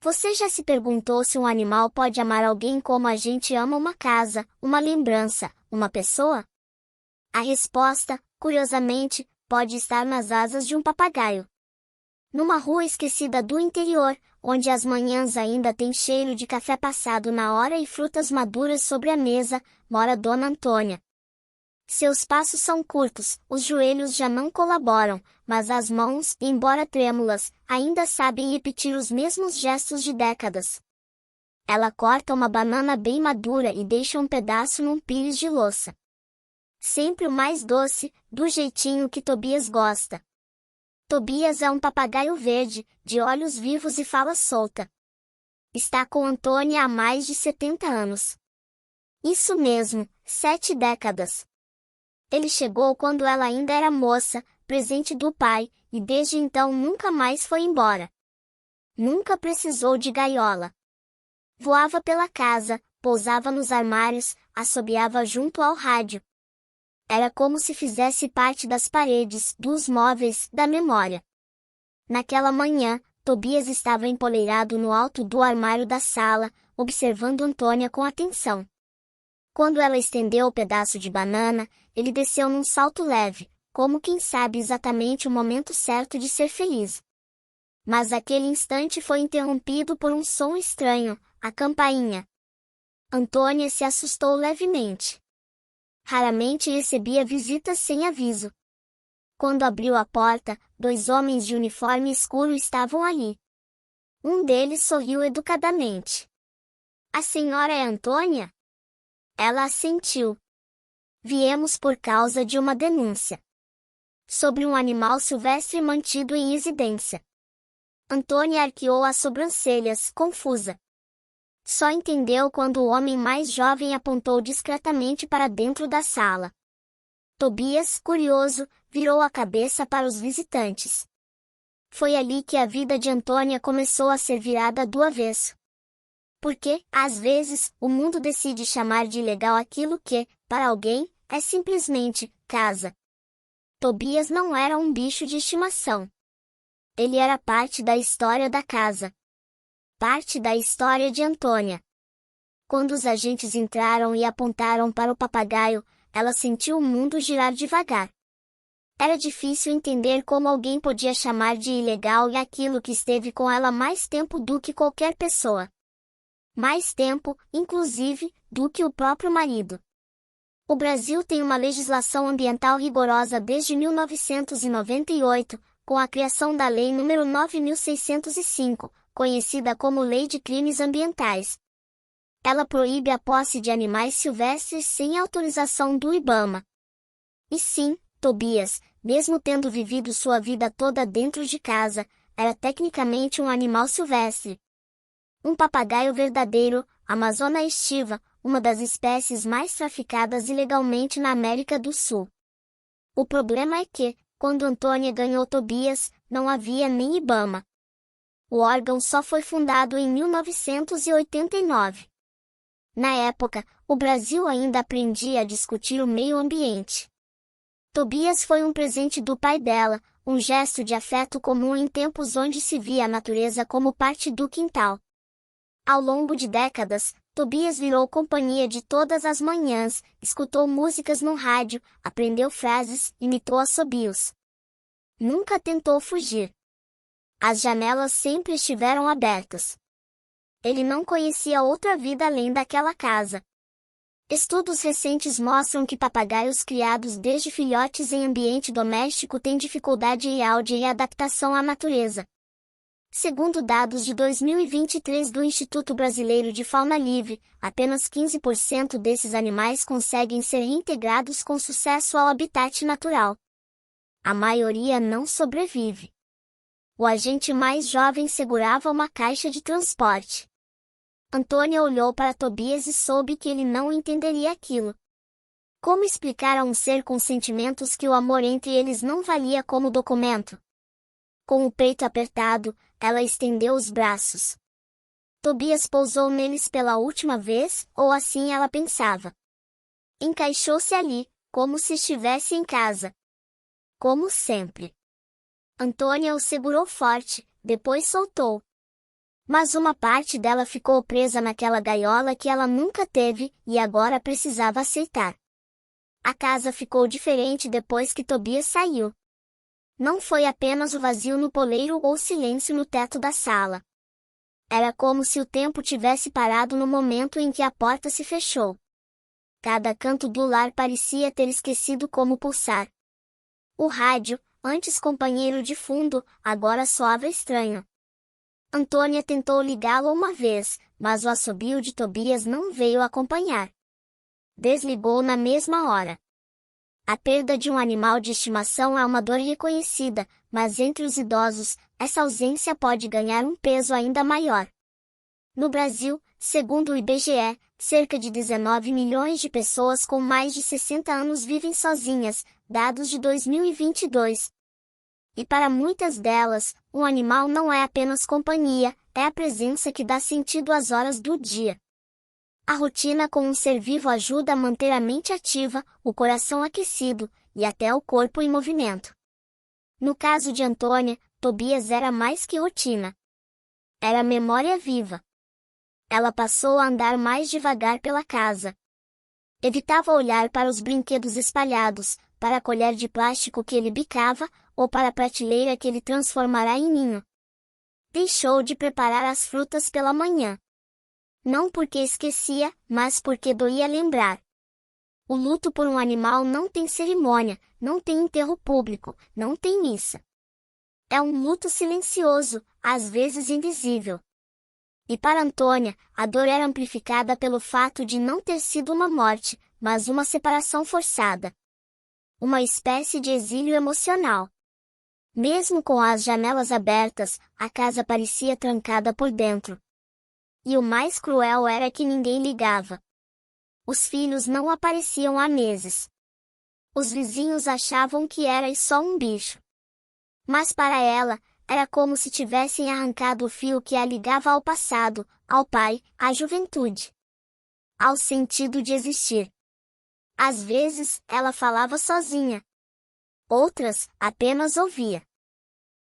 Você já se perguntou se um animal pode amar alguém como a gente ama uma casa, uma lembrança, uma pessoa? A resposta, curiosamente, pode estar nas asas de um papagaio. Numa rua esquecida do interior, onde as manhãs ainda têm cheiro de café passado na hora e frutas maduras sobre a mesa, mora Dona Antônia. Seus passos são curtos, os joelhos já não colaboram, mas as mãos, embora trêmulas, ainda sabem repetir os mesmos gestos de décadas. Ela corta uma banana bem madura e deixa um pedaço num pires de louça. Sempre o mais doce, do jeitinho que Tobias gosta. Tobias é um papagaio verde, de olhos vivos e fala solta. Está com Antônia há mais de 70 anos. Isso mesmo, 7 décadas. Ele chegou quando ela ainda era moça, presente do pai, e desde então nunca mais foi embora. Nunca precisou de gaiola. Voava pela casa, pousava nos armários, assobiava junto ao rádio. Era como se fizesse parte das paredes, dos móveis, da memória. Naquela manhã, Tobias estava empoleirado no alto do armário da sala, observando Antônia com atenção. Quando ela estendeu o pedaço de banana, ele desceu num salto leve, como quem sabe exatamente o momento certo de ser feliz. Mas aquele instante foi interrompido por um som estranho, a campainha. Antônia se assustou levemente. Raramente recebia visitas sem aviso. Quando abriu a porta, 2 homens de uniforme escuro estavam ali. Um deles sorriu educadamente. A senhora é Antônia? Ela assentiu. Viemos por causa de uma denúncia sobre um animal silvestre mantido em residência. Antônia arqueou as sobrancelhas, confusa. Só entendeu quando o homem mais jovem apontou discretamente para dentro da sala. Tobias, curioso, virou a cabeça para os visitantes. Foi ali que a vida de Antônia começou a ser virada do avesso. Porque, às vezes, o mundo decide chamar de ilegal aquilo que, para alguém, é simplesmente casa. Tobias não era um bicho de estimação. Ele era parte da história da casa. Parte da história de Antônia. Quando os agentes entraram e apontaram para o papagaio, ela sentiu o mundo girar devagar. Era difícil entender como alguém podia chamar de ilegal e aquilo que esteve com ela mais tempo do que qualquer pessoa. Mais tempo, inclusive, do que o próprio marido. O Brasil tem uma legislação ambiental rigorosa desde 1998, com a criação da Lei nº 9.605, conhecida como Lei de Crimes Ambientais. Ela proíbe a posse de animais silvestres sem autorização do IBAMA. E sim, Tobias, mesmo tendo vivido sua vida toda dentro de casa, era tecnicamente um animal silvestre. Um papagaio verdadeiro, Amazona estiva, uma das espécies mais traficadas ilegalmente na América do Sul. O problema é que, quando Antônia ganhou Tobias, não havia nem IBAMA. O órgão só foi fundado em 1989. Na época, o Brasil ainda aprendia a discutir o meio ambiente. Tobias foi um presente do pai dela, um gesto de afeto comum em tempos onde se via a natureza como parte do quintal. Ao longo de décadas, Tobias virou companhia de todas as manhãs, escutou músicas no rádio, aprendeu frases, imitou assobios. Nunca tentou fugir. As janelas sempre estiveram abertas. Ele não conhecia outra vida além daquela casa. Estudos recentes mostram que papagaios criados desde filhotes em ambiente doméstico têm dificuldade real de readaptação à natureza. Segundo dados de 2023 do Instituto Brasileiro de Fauna Livre, apenas 15% desses animais conseguem ser reintegrados com sucesso ao habitat natural. A maioria não sobrevive. O agente mais jovem segurava uma caixa de transporte. Antônia olhou para Tobias e soube que ele não entenderia aquilo. Como explicar a um ser com sentimentos que o amor entre eles não valia como documento? Com o peito apertado, ela estendeu os braços. Tobias pousou neles pela última vez, ou assim ela pensava. Encaixou-se ali, como se estivesse em casa. Como sempre. Antônia o segurou forte, depois soltou. Mas uma parte dela ficou presa naquela gaiola que ela nunca teve, e agora precisava aceitar. A casa ficou diferente depois que Tobias saiu. Não foi apenas o vazio no poleiro ou o silêncio no teto da sala. Era como se o tempo tivesse parado no momento em que a porta se fechou. Cada canto do lar parecia ter esquecido como pulsar. O rádio, antes companheiro de fundo, agora soava estranho. Antônia tentou ligá-lo uma vez, mas o assobio de Tobias não veio acompanhar. Desligou na mesma hora. A perda de um animal de estimação é uma dor reconhecida, mas entre os idosos, essa ausência pode ganhar um peso ainda maior. No Brasil, segundo o IBGE, cerca de 19 milhões de pessoas com mais de 60 anos vivem sozinhas, dados de 2022. E para muitas delas, um animal não é apenas companhia, é a presença que dá sentido às horas do dia. A rotina com um ser vivo ajuda a manter a mente ativa, o coração aquecido, e até o corpo em movimento. No caso de Antônia, Tobias era mais que rotina. Era memória viva. Ela passou a andar mais devagar pela casa. Evitava olhar para os brinquedos espalhados, para a colher de plástico que ele bicava, ou para a prateleira que ele transformará em ninho. Deixou de preparar as frutas pela manhã. Não porque esquecia, mas porque doía lembrar. O luto por um animal não tem cerimônia, não tem enterro público, não tem missa. É um luto silencioso, às vezes invisível. E para Antônia, a dor era amplificada pelo fato de não ter sido uma morte, mas uma separação forçada. Uma espécie de exílio emocional. Mesmo com as janelas abertas, a casa parecia trancada por dentro. E o mais cruel era que ninguém ligava. Os filhos não apareciam há meses. Os vizinhos achavam que era só um bicho. Mas para ela, era como se tivessem arrancado o fio que a ligava ao passado, ao pai, à juventude. Ao sentido de existir. Às vezes, ela falava sozinha. Outras, apenas ouvia.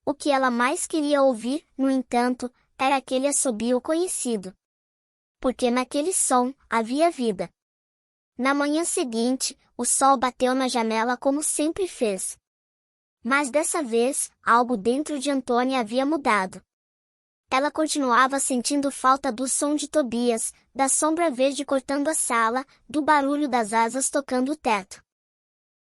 O que ela mais queria ouvir, no entanto, era aquele assobio conhecido. Porque naquele som, havia vida. Na manhã seguinte, o sol bateu na janela como sempre fez. Mas dessa vez, algo dentro de Antônia havia mudado. Ela continuava sentindo falta do som de Tobias, da sombra verde cortando a sala, do barulho das asas tocando o teto.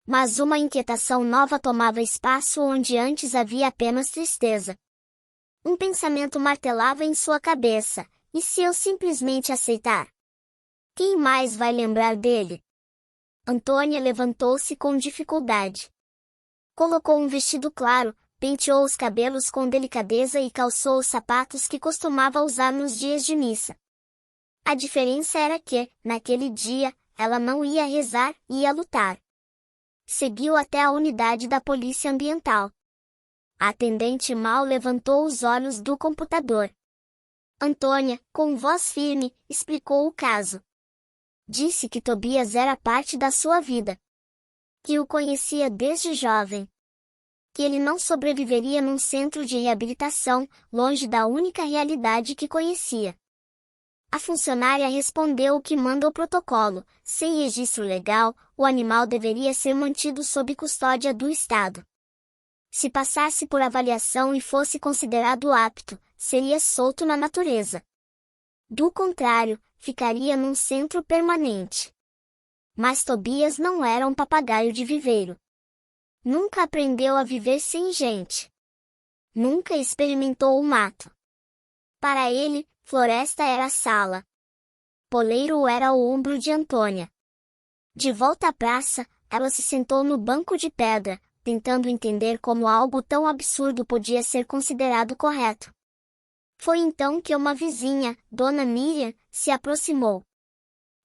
Mas uma inquietação nova tomava espaço onde antes havia apenas tristeza. Um pensamento martelava em sua cabeça: e se eu simplesmente aceitar? Quem mais vai lembrar dele? Antônia levantou-se com dificuldade. Colocou um vestido claro, penteou os cabelos com delicadeza e calçou os sapatos que costumava usar nos dias de missa. A diferença era que, naquele dia, ela não ia rezar, ia lutar. Seguiu até a unidade da Polícia Ambiental. A atendente mal levantou os olhos do computador. Antônia, com voz firme, explicou o caso. Disse que Tobias era parte da sua vida. Que o conhecia desde jovem. Que ele não sobreviveria num centro de reabilitação, longe da única realidade que conhecia. A funcionária respondeu o que manda o protocolo: sem registro legal, o animal deveria ser mantido sob custódia do Estado. Se passasse por avaliação e fosse considerado apto, seria solto na natureza. Do contrário, ficaria num centro permanente. Mas Tobias não era um papagaio de viveiro. Nunca aprendeu a viver sem gente. Nunca experimentou o mato. Para ele, floresta era a sala. Poleiro era o ombro de Antônia. De volta à praça, ela se sentou no banco de pedra, tentando entender como algo tão absurdo podia ser considerado correto. Foi então que uma vizinha, Dona Miriam, se aproximou.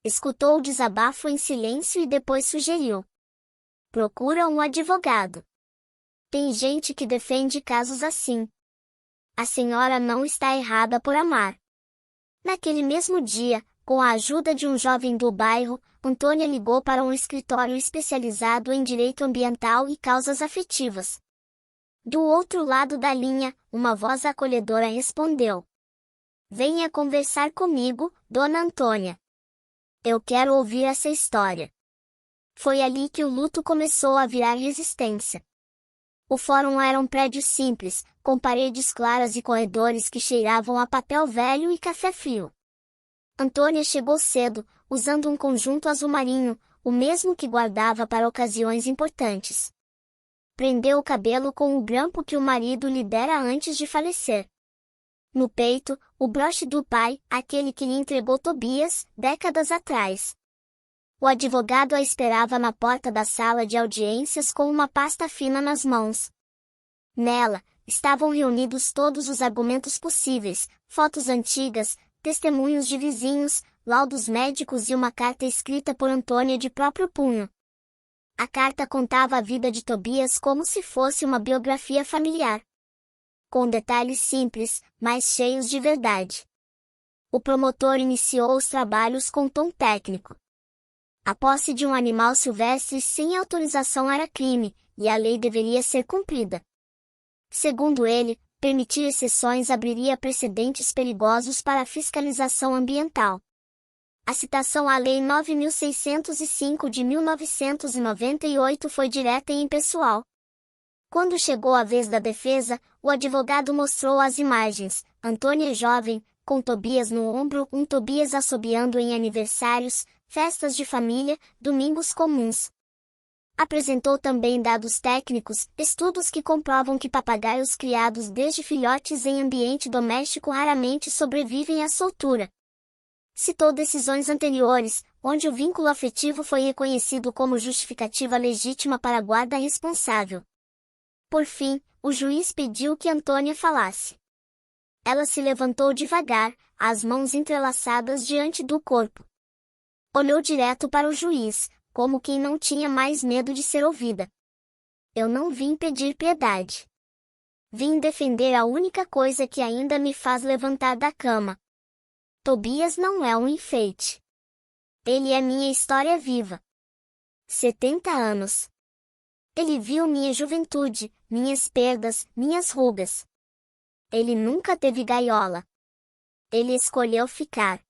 Escutou o desabafo em silêncio e depois sugeriu: procura um advogado. Tem gente que defende casos assim. A senhora não está errada por amar. Naquele mesmo dia, com a ajuda de um jovem do bairro, Antônia ligou para um escritório especializado em direito ambiental e causas afetivas. Do outro lado da linha, uma voz acolhedora respondeu: Venha conversar comigo, Dona Antônia. Eu quero ouvir essa história. Foi ali que o luto começou a virar resistência. O fórum era um prédio simples, com paredes claras e corredores que cheiravam a papel velho e café frio. Antônia chegou cedo, usando um conjunto azul marinho, o mesmo que guardava para ocasiões importantes. Prendeu o cabelo com o grampo que o marido lhe dera antes de falecer. No peito, o broche do pai, aquele que lhe entregou Tobias, décadas atrás. O advogado a esperava na porta da sala de audiências com uma pasta fina nas mãos. Nela, estavam reunidos todos os argumentos possíveis, fotos antigas, testemunhos de vizinhos, laudos médicos e uma carta escrita por Antônia de próprio punho. A carta contava a vida de Tobias como se fosse uma biografia familiar. Com detalhes simples, mas cheios de verdade. O promotor iniciou os trabalhos com tom técnico. A posse de um animal silvestre sem autorização era crime, e a lei deveria ser cumprida. Segundo ele, permitir exceções abriria precedentes perigosos para a fiscalização ambiental. A citação à Lei 9.605 de 1998 foi direta e impessoal. Quando chegou a vez da defesa, o advogado mostrou as imagens. Antônia jovem, com Tobias no ombro, um Tobias assobiando em aniversários, festas de família, domingos comuns. Apresentou também dados técnicos, estudos que comprovam que papagaios criados desde filhotes em ambiente doméstico raramente sobrevivem à soltura. Citou decisões anteriores, onde o vínculo afetivo foi reconhecido como justificativa legítima para a guarda responsável. Por fim, o juiz pediu que Antônia falasse. Ela se levantou devagar, as mãos entrelaçadas diante do corpo. Olhou direto para o juiz, como quem não tinha mais medo de ser ouvida. Eu não vim pedir piedade. Vim defender a única coisa que ainda me faz levantar da cama. Tobias não é um enfeite. Ele é minha história viva. 70 anos. Ele viu minha juventude, minhas perdas, minhas rugas. Ele nunca teve gaiola. Ele escolheu ficar.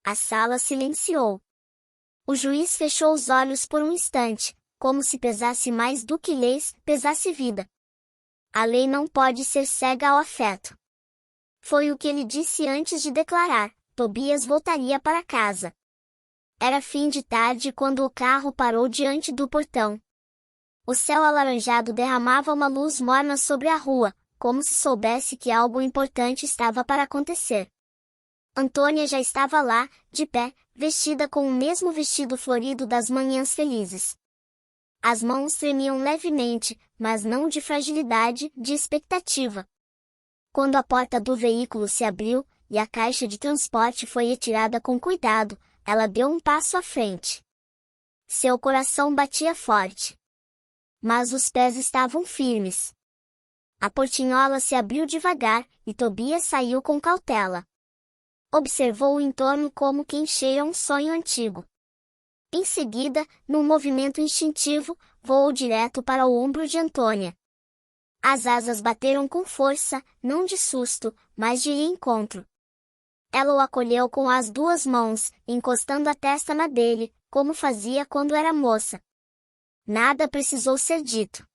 A sala silenciou. O juiz fechou os olhos por um instante, como se pesasse mais do que leis, pesasse vida. A lei não pode ser cega ao afeto. Foi o que ele disse antes de declarar. Tobias voltaria para casa. Era fim de tarde quando o carro parou diante do portão. O céu alaranjado derramava uma luz morna sobre a rua, como se soubesse que algo importante estava para acontecer. Antônia já estava lá, de pé, vestida com o mesmo vestido florido das manhãs felizes. As mãos tremiam levemente, mas não de fragilidade, de expectativa. Quando a porta do veículo se abriu, e a caixa de transporte foi retirada com cuidado, ela deu um passo à frente. Seu coração batia forte. Mas os pés estavam firmes. A portinhola se abriu devagar, e Tobias saiu com cautela. Observou o entorno como quem cheira um sonho antigo. Em seguida, num movimento instintivo, voou direto para o ombro de Antônia. As asas bateram com força, não de susto, mas de encontro. Ela o acolheu com as duas mãos, encostando a testa na dele, como fazia quando era moça. Nada precisou ser dito.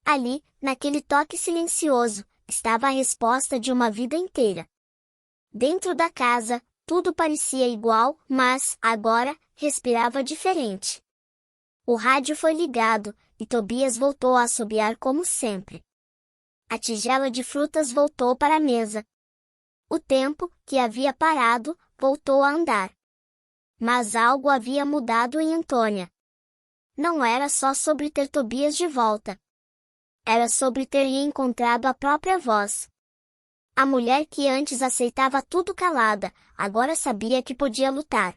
Ali, naquele toque silencioso, estava a resposta de uma vida inteira. Dentro da casa, tudo parecia igual, mas, agora, respirava diferente. O rádio foi ligado, e Tobias voltou a assobiar como sempre. A tigela de frutas voltou para a mesa. O tempo, que havia parado, voltou a andar. Mas algo havia mudado em Antônia. Não era só sobre ter Tobias de volta. Era sobre ter encontrado a própria voz. A mulher que antes aceitava tudo calada, agora sabia que podia lutar.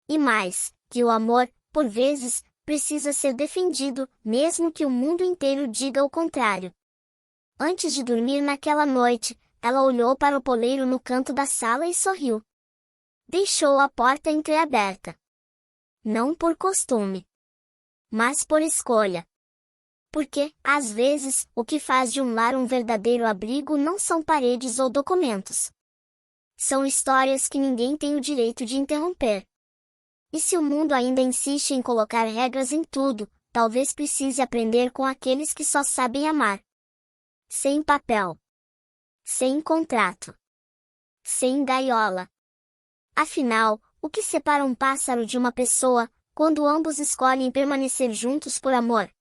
E mais, que o amor, por vezes, precisa ser defendido, mesmo que o mundo inteiro diga o contrário. Antes de dormir naquela noite, ela olhou para o poleiro no canto da sala e sorriu. Deixou a porta entreaberta. Não por costume, mas por escolha. Porque, às vezes, o que faz de um lar um verdadeiro abrigo não são paredes ou documentos. São histórias que ninguém tem o direito de interromper. E se o mundo ainda insiste em colocar regras em tudo, talvez precise aprender com aqueles que só sabem amar. Sem papel. Sem contrato. Sem gaiola. Afinal, o que separa um pássaro de uma pessoa, quando ambos escolhem permanecer juntos por amor?